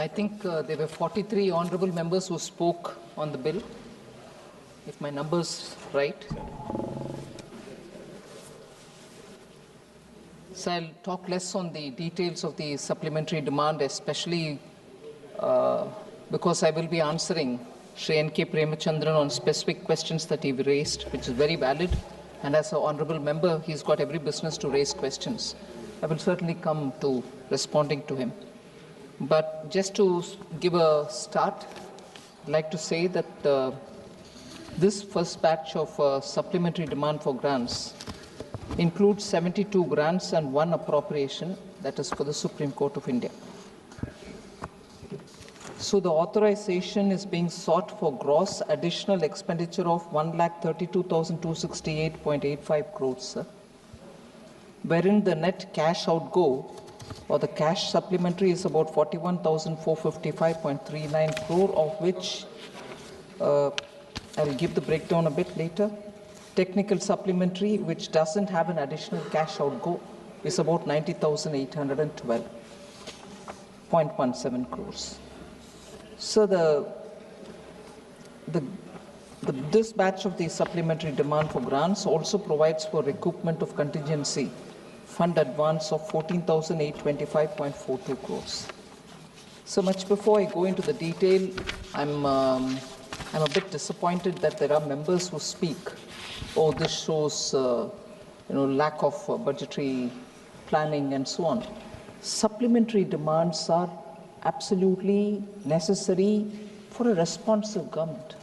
I think there were 43 honourable members who spoke on the bill, if my number's right. So I'll talk less on the details of the supplementary demand, especially because I will be answering Shri N.K. Premachandran on specific questions that he raised, which is very valid. And as an honourable member, he's got every business to raise questions. I will certainly come to responding to him. But just to give a start, I'd like to say that this first batch of supplementary demand for grants includes 72 grants and 1 appropriation, that is for the Supreme Court of India. So the authorization is being sought for gross additional expenditure of 1,32,268.85 crores, sir, wherein the net cash outgo or the cash supplementary is about 41,455.39 crore, of which I'll give the breakdown a bit later. Technical supplementary, which doesn't have an additional cash outgo, is about 90,812.17 crores. So this batch of the supplementary demand for grants also provides for recoupment of contingency fund advance of 14,825.42 crores. So much before I go into the detail, I'm a bit disappointed that there are members who speak, oh, this shows lack of budgetary planning and so on. Supplementary demands are absolutely necessary for a responsive government.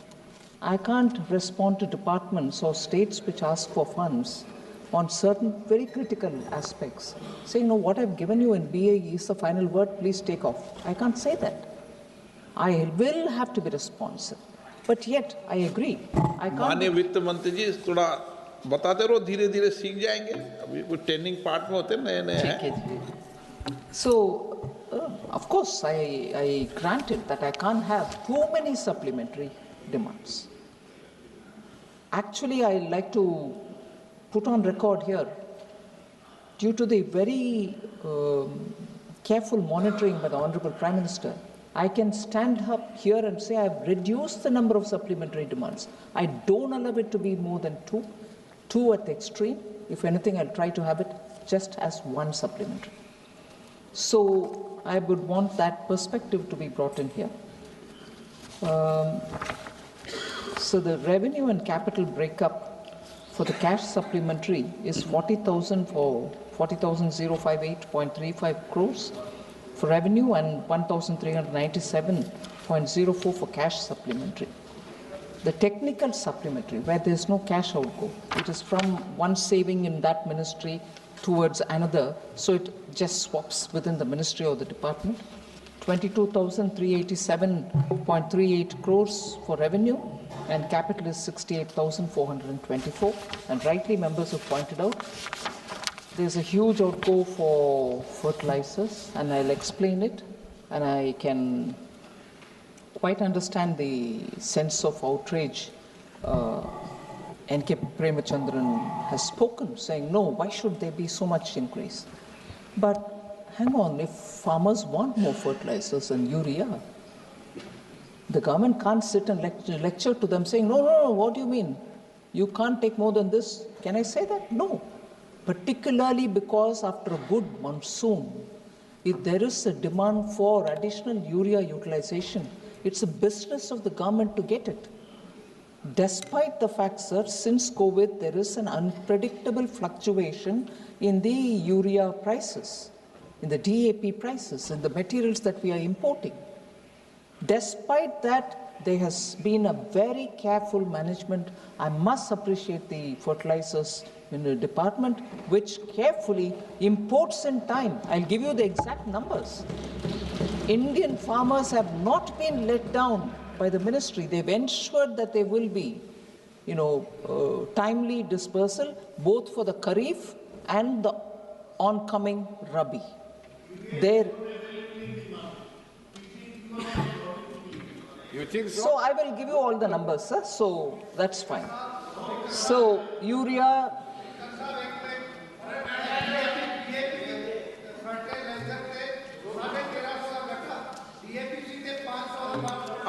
I can't respond to departments or states which ask for funds on certain very critical aspects, saying, no, what I've given you in BAE is the final word, please take off. I can't say that. I will have to be responsive. But yet, I agree. I can't. माननीय वित्त मंत्री जी थोड़ा बताते रहो, धीरे धीरे सीख जाएंगे. अभी कुछ ट्रेनिंग पार्ट में होते नए नए हैं. So, of course, I granted that I can't have too many supplementary demands. Actually, I like to put on record here, due to the very careful monitoring by the Honorable Prime Minister, I can stand up here and say I've reduced the number of supplementary demands. I don't allow it to be more than two at the extreme. If anything, I'll try to have it just as 1 supplementary. So I would want that perspective to be brought in here. So the revenue and capital breakup for the cash supplementary is 40,000 for 40,058.35 crores for revenue and 1,397.04 for cash supplementary. The technical supplementary, where there is no cash outgo, it is from one saving in that ministry towards another, so it just swaps within the ministry or the department. 22,387.38 crores for revenue, and capital is 68,424. And rightly, members have pointed out, there's a huge outgo for fertilizers, and I'll explain it, and I can quite understand the sense of outrage N.K. Premachandran has spoken, saying, no, why should there be so much increase? But hang on, if farmers want more fertilizers and urea, the government can't sit and lecture to them saying, no, what do you mean? You can't take more than this. Can I say that? No. Particularly because after a good monsoon, if there is a demand for additional urea utilization, it's a business of the government to get it. Despite the fact, sir, since COVID, there is an unpredictable fluctuation in the urea prices, in the DAP prices, in the materials that we are importing. Despite that, there has been a very careful management. I must appreciate the fertilizers in the department, which carefully imports in time. I'll give you the exact numbers. Indian farmers have not been let down by the ministry. They've ensured that there will be, timely dispersal, both for the Kharif and the oncoming Rabi. You think so? So I will give you all the numbers, sir. So that's fine. So urea.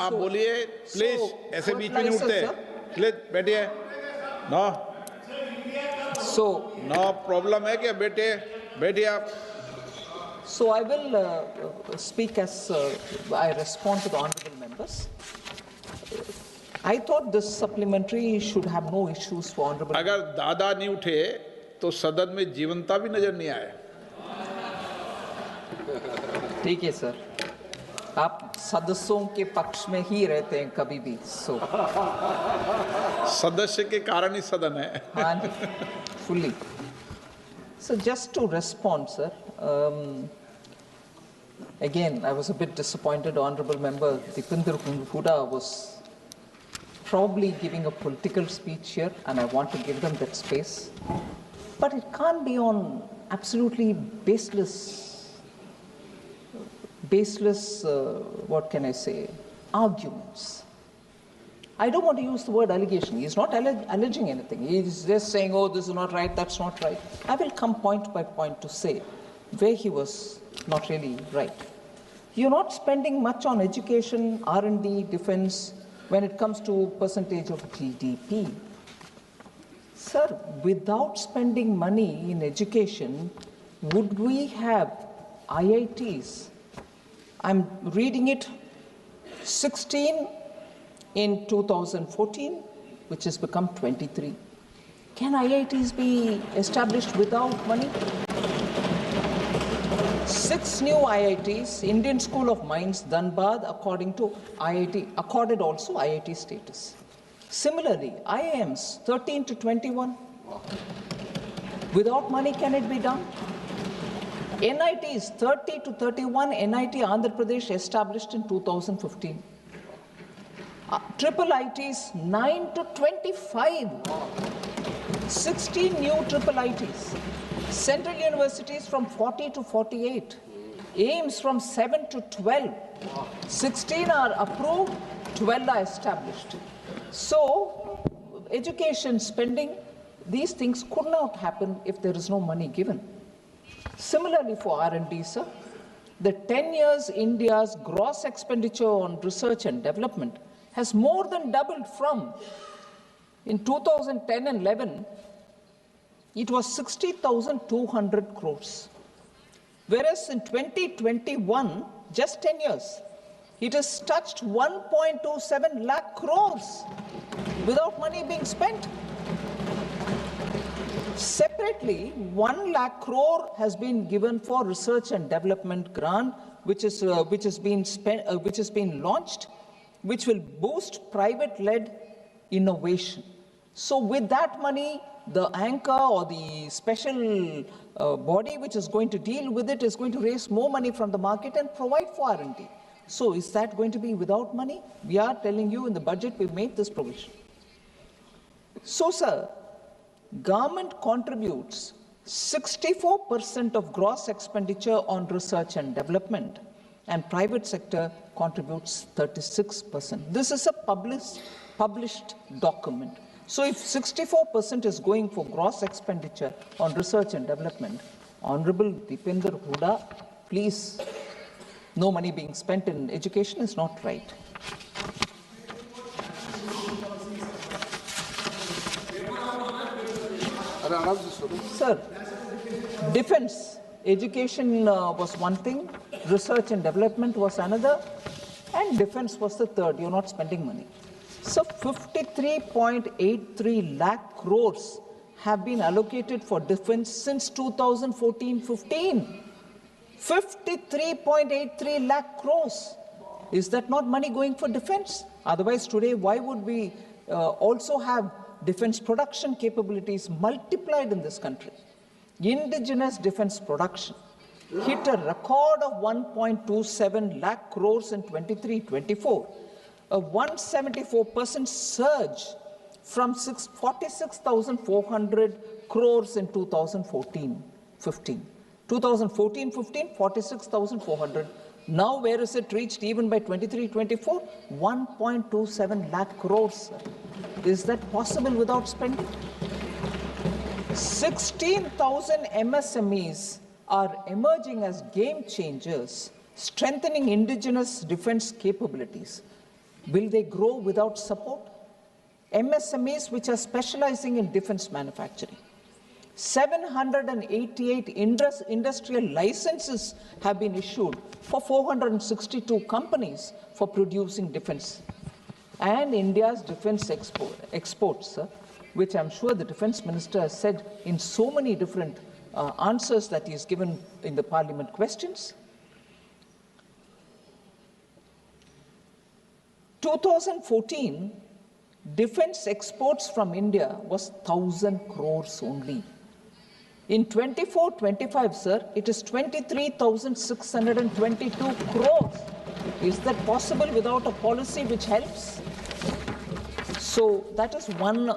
आप बोलिए please, ऐसे बीच में नहीं उठते, please बैठिए। No no problem है क्या? बैठिए आप। So I will speak as I respond to the honourable members. I thought this supplementary should have no issues for honourable. अगर दादा नहीं उठे तो सदन में जीवनता भी नजर नहीं आए। ठीक है सर, आप सदस्यों के पक्ष में ही रहते हैं कभी भी। सो सदस्य के कारण ही सदन है। हाँ, fully. So just to respond, sir. Again, I was a bit disappointed. Honourable Member DeependerHooda was probably giving a political speech here, and I want to give them that space. But it can't be on absolutely baseless, what can I say, arguments. I don't want to use the word allegation. He's not alleging anything. He's just saying, oh, this is not right, that's not right. I will come point by point to say where he was not really right. You're not spending much on education, R&D, defense, when it comes to percentage of GDP. Sir, without spending money in education, would we have IITs? I'm reading it, 16 in 2014, which has become 23. Can IITs be established without money? 6 new IITs, Indian School of Mines, Dhanbad, according to IIT, accorded also IIT status. Similarly, IIMs, 13 to 21. Without money, can it be done? NITs, 30 to 31, NIT Andhra Pradesh established in 2015. Triple ITs, 9 to 25. 16 new triple ITs. Central universities from 40 to 48. AIMS from 7 to 12. 16 are approved, 12 are established. So, education spending, these things could not happen if there is no money given. Similarly for R&D, sir, the 10 years India's gross expenditure on research and development has more than doubled from, in 2010 and 11, it was 60,200 crores. Whereas in 2021, just 10 years, it has touched 1.27 lakh crores without money being spent. Separately, 1 lakh crore has been given for research and development grant, which has been launched, which will boost private-led innovation. So with that money, the anchor or the special body which is going to deal with it is going to raise more money from the market and provide for R&D. So is that going to be without money? We are telling you in the budget we've made this provision. So, sir, government contributes 64% of gross expenditure on research and development, and private sector contributes 36%. This is a published document. So if 64% is going for gross expenditure on research and development, Honorable DeependerHooda, please, no money being spent in education is not right. Sir, defense, education was one thing, research and development was another, and defense was the third. You're not spending money. So 53.83 lakh crores have been allocated for defense since 2014-15. 53.83 lakh crores. Is that not money going for defense? Otherwise, today, why would we also have defense production capabilities multiplied in this country? Indigenous defense production hit a record of 1.27 lakh crores in 23-24. A 174% surge from 46,400 crores in 2014-15. 2014-15, 46,400. Now where is it reached even by 23-24? 1.27 lakh crores. Is that possible without spending? 16,000 MSMEs are emerging as game changers, strengthening indigenous defense capabilities. Will they grow without support? MSMEs which are specializing in defense manufacturing. 788 industrial licenses have been issued for 462 companies for producing defense. And India's defense exports, which I'm sure the defense minister has said in so many different answers that he has given in the parliament questions. 2014, defense exports from India was 1,000 crores only. In 24-25, sir, it is 23,622 crores. Is that possible without a policy which helps? So that is one.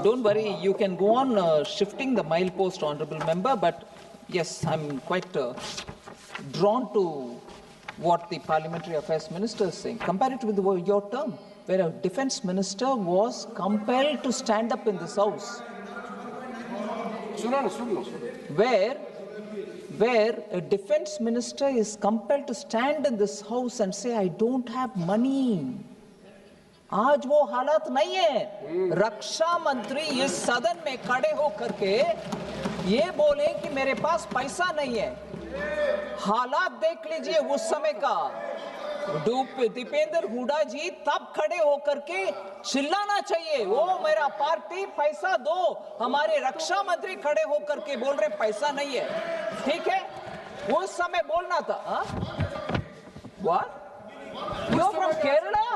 Don't worry, you can go on shifting the milepost, honourable member, but yes, I'm quite drawn to what the Parliamentary Affairs Minister is saying. Compare it with your term, where a defence minister was compelled to stand up in this house. Where a defence minister is compelled to stand in this house and say, I don't have money. आज वो हालात नहीं है। रक्षा मंत्री इस सदन में खड़े होकर के ये बोले कि मेरे पास पैसा नहीं है। हालात देख लीजिए उस समय का। दीपेंद्र हुडा जी तब खड़े होकर के चिल्लाना चाहिए, वो मेरा पार्टी पैसा दो। हमारे रक्षा मंत्री खड़े होकर के बोल रहे पैसा नहीं है। ठीक है, उस समय बोलना था। What? You're from Kerala?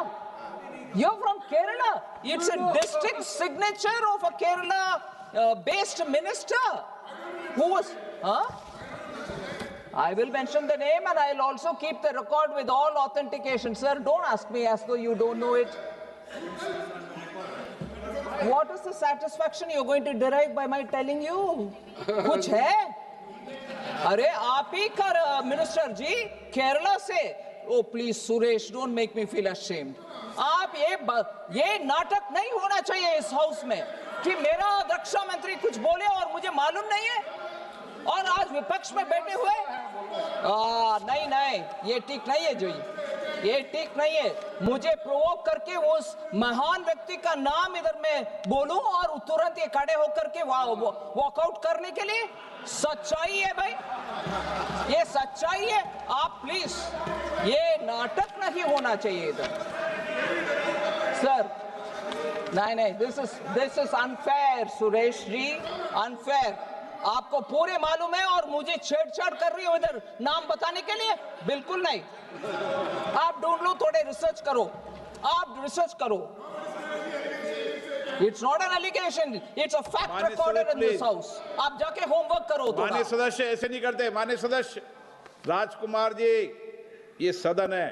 You're from Kerala. It's a distinct signature of a Kerala-based minister who was. I will mention the name and I'll also keep the record with all authentication. Sir, don't ask me as though you don't know it. What is the satisfaction you're going to derive by my telling you? कुछ है? अरे आप ही का minister जी केरला से. Oh please Suresh, don't make me feel ashamed. आप ये नाटक नहीं होना चाहिए इस हाउस में कि मेरा रक्षा मंत्री कुछ बोले और मुझे मालूम नहीं है और आज विपक्ष में बैठे हुए। नहीं, ये ठीक नहीं है जी, ये ठीक नहीं है। मुझे प्रोवोक करके उस महान व्यक्ति का नाम इधर मैं बोलूं और तुरंत ये खड़े होकर के वॉकआउट करने के लिए, सच्चाई है भाई, ये सच्चाई है। आप प्लीज, ये नाटक नहीं होना चाहिए इधर। सर, नहीं, this is unfair, Suresh ji, unfair। आपको पूरे मालूम है और मुझे छेड़छाड़ कर रही हो इधर नाम बताने के लिए? बिल्कुल नहीं। आप ढूंढ लो, थोड़े रिसर्च करो, आप रिसर्च करो। It's not an allegation, it's a fact recorded in this house. आप जाके होमवर्क करो। माननीय सदस्य ऐसे नहीं करते। माननीय सदस्य राजकुमार जी, ये सदन है,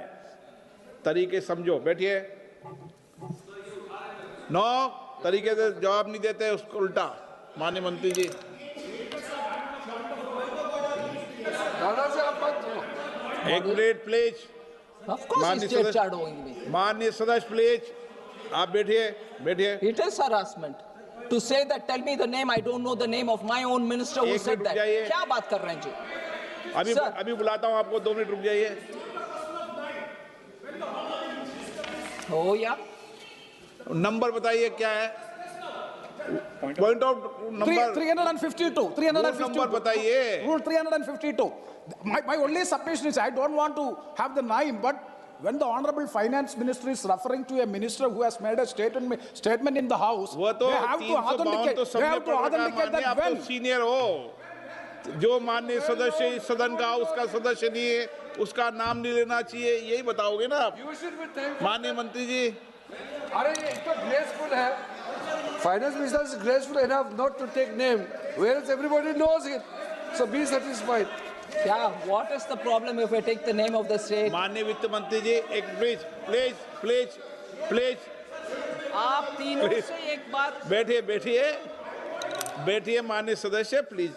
तरीके समझो। बैठिए। तरीके से जवाब नहीं देते, उसको उल्टा। माननीय मंत्री जी, एक मिनट प्लीज। माननीय सदस्य प्लीज, आप बैठिए। It is harassment to say that. Tell me the name. I don't know the name of my own minister who said that. क्या बात कर रहे हैं जी? अभी बुलाता हूं आपको, 2 मिनट रुक जाइए। हो या नंबर बताइए क्या है? Point of number 352. नंबर बताइए। Rule 352. My only submission is I don't want to have the name, but when the Honorable Finance Minister is referring to a minister who has made a statement in the House, they have to authenticate that when. Senior हो, जो माननीय सदस्य इस सदन का उसका सदस्य नहीं है, उसका नाम नहीं लेना चाहिए, यही बताओगे ना आप? माननीय मंत्री जी, अरे ये तो ग्रेसफुल है। Finance Minister is graceful enough not to take name, whereas everybody knows it. So be satisfied. क्या? What is the problem if I take the name of the state? माननीय वित्त मंत्री जी, एक प्लीज। आप तीनों से एक बात। बैठिए माननीय सदस्य, प्लीज।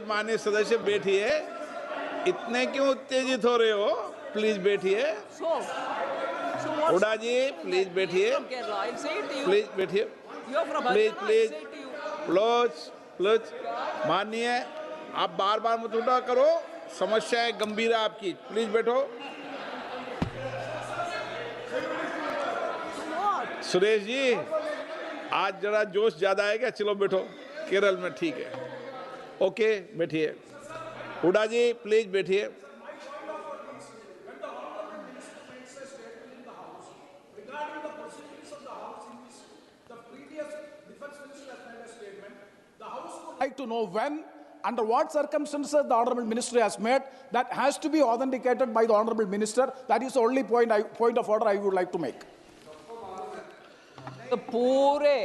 माननीय सदस्य बैठिए। इतने क्यों उत्तेजित हो रहे हो? प्लीज बैठिए। हुडा जी प्लीज बैठिए। प्लीज। माननीय आप बार बार मत उठा करो, समस्या गंभीर है आपकी। प्लीज बैठो। सुरेश जी, आज जरा जोश ज्यादा है क्या? चलो बैठो, केरल में ठीक है। ओके, बैठिए। हुडा जी प्लीज बैठिए। Like to know when, under what circumstances the Honorable Minister has made, that has to be authenticated by the Honorable Minister. That is the only point of order I would like to make. तो पूरे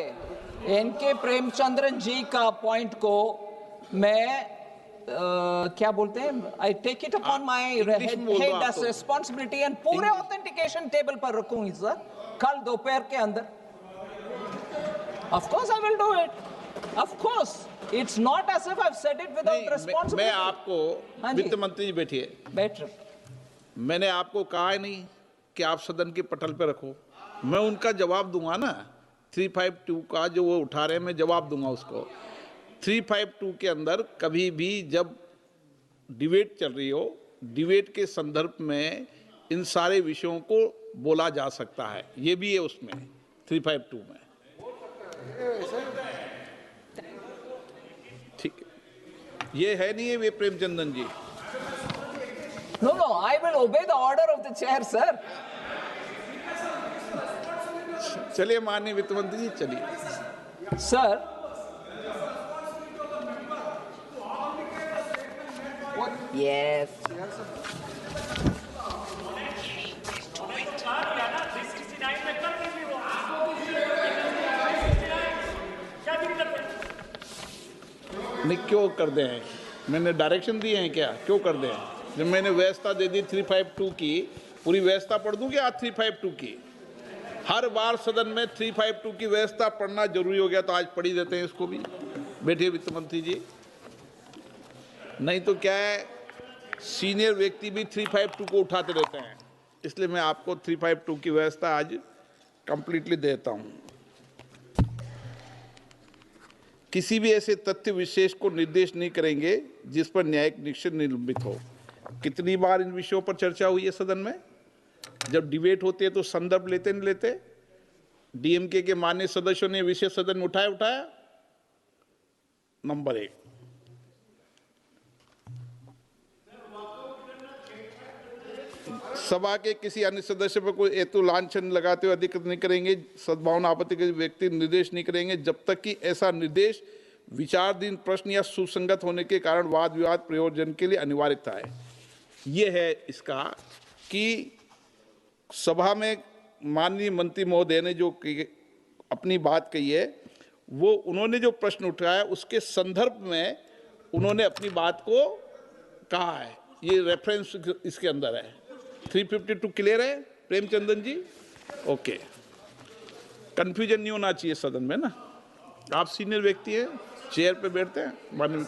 N K Premachandran जी का point को मैं क्या बोलते हैं, I take it upon my head as responsibility and पूरे authentication table पर रखूंगी सर कल दोपहर के अंदर। Of course I will do it, of course, it's not as if I have said it without responsibility. मैं आपको, वित्त मंत्री जी बैठिए, बैठ रहे, मैंने आपको कहा है नहीं कि आप सदन के पटल पे रखो, मैं उनका जवाब दूंगा ना। 352 का जो वो उठा रहे हैं मैं जवाब दूंगा उसको। 352 के अंदर कभी भी जब डिबेट चल रही हो, डिबेट के संदर्भ में इन सारे विषयों को बोला जा सकता है, ये भी है उसमें 352 में। ठीक है, ये है नहीं है वे Premchandan ji. No no, I will obey the order of the chair sir. चलिए माननीय वित्त मंत्री जी, चलिए सर। यस नहीं, क्यों कर दे हैं? मैंने डायरेक्शन दिए हैं क्या? क्यों कर दे हैं? जब मैंने व्यवस्था दे दी 352 की, पूरी व्यवस्था पढ़ दूं क्या? 352 की हर बार सदन में 352 की व्यवस्था पढ़ना जरूरी हो गया तो आज पढ़ी देते हैं इसको भी। बैठिए वित्त मंत्री जी। नहीं तो क्या है, सीनियर व्यक्ति भी 352 को उठाते रहते हैं, इसलिए मैं आपको 352 की व्यवस्था आज कंप्लीटली देता हूं। किसी भी ऐसे तथ्य विशेष को निर्देश नहीं करेंगे जिस पर न्यायिक निरीक्षण निलंबित हो। कितनी बार इन विषयों पर चर्चा हुई है सदन में? जब डिबेट होती है तो संदर्भ लेते नहीं लेते? डीएमके के माननीय सदस्यों ने विषय सदन में उठाया। नंबर 1, सभा के किसी अन्य सदस्य पर कोई हेतु लांछन लगाते हुए अधिकृत नहीं करेंगे, सद्भावना आपत्ति के व्यक्ति निर्देश नहीं करेंगे जब तक कि ऐसा निर्देश विचाराधीन प्रश्न या सुसंगत होने के कारण वाद विवाद प्रयोजन के लिए अनिवार्यता है। ये है इसका कि सभा में माननीय मंत्री महोदय ने जो अपनी बात कही है, वो उन्होंने जो प्रश्न उठाया उसके संदर्भ में उन्होंने अपनी बात को कहा है। ये रेफरेंस इसके अंदर है। 352 क्लियर है प्रेमचंदन जी? ओके, कंफ्यूजन नहीं होना चाहिए सदन में ना। आप सीनियर व्यक्ति हैं, चेयर पे बैठते हैं माननीय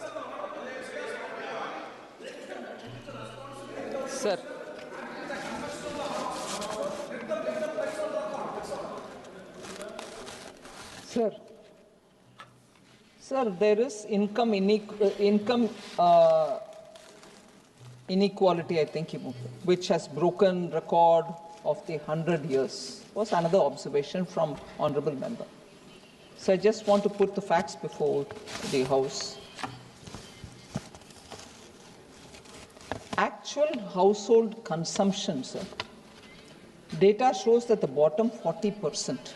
sir. Sir, there is income inequality, I think, which has broken record of the 100 years. Was another observation from honourable member. So I just want to put the facts before the House. Actual household consumption, sir. Data shows that the bottom 40%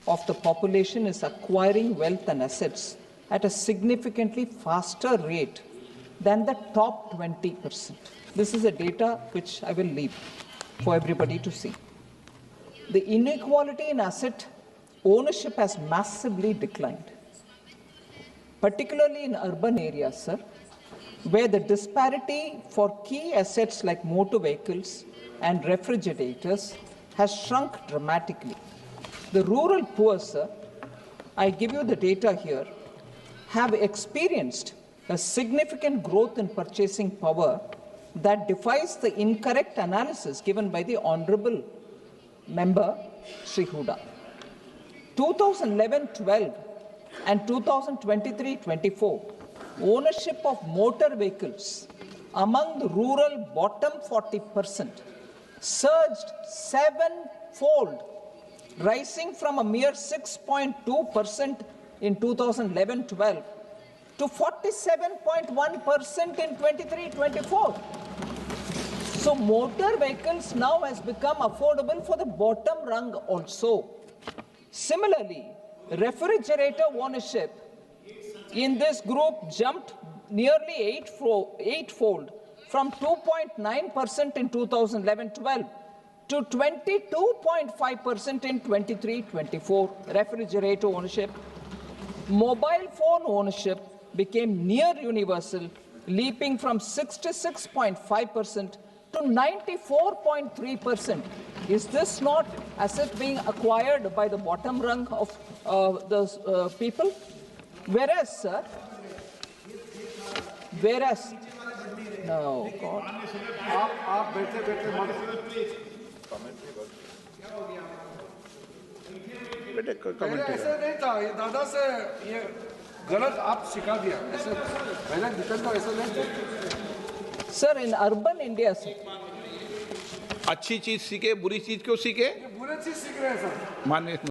of the population is acquiring wealth and assets at a significantly faster rate than the top 20%. This is a data which I will leave for everybody to see. The inequality in asset ownership has massively declined, particularly in urban areas, sir, where the disparity for key assets like motor vehicles and refrigerators has shrunk dramatically. The rural poor, sir, I give you the data here, have experienced a significant growth in purchasing power that defies the incorrect analysis given by the Honourable Member Shri Hooda. 2011-12 and 2023-24, ownership of motor vehicles among the rural bottom 40% surged 7-fold, rising from a mere 6.2% in 2011-12 to 47.1% in 23-24. So motor vehicles now has become affordable for the bottom rung also. Similarly, refrigerator ownership in this group jumped nearly eightfold from 2.9% in 2011-12 to 22.5% in 23-24. Refrigerator ownership. Mobile phone ownership became near universal, leaping from 66.5% to 94.3%. Is this not asset being acquired by the bottom rung of the people? Whereas, sir, no, God. आप बैठे मत ऐसे नहीं था, ये दादा से ये गलत आप सिखा दिया, ऐसे पहले डिपेंडर ऐसे नहीं थे। Sir, in urban India, sir, अच्छी चीज सीखे, बुरी चीज क्यों सीखे? बुरी चीज सीख रहे हैं सर। माननीय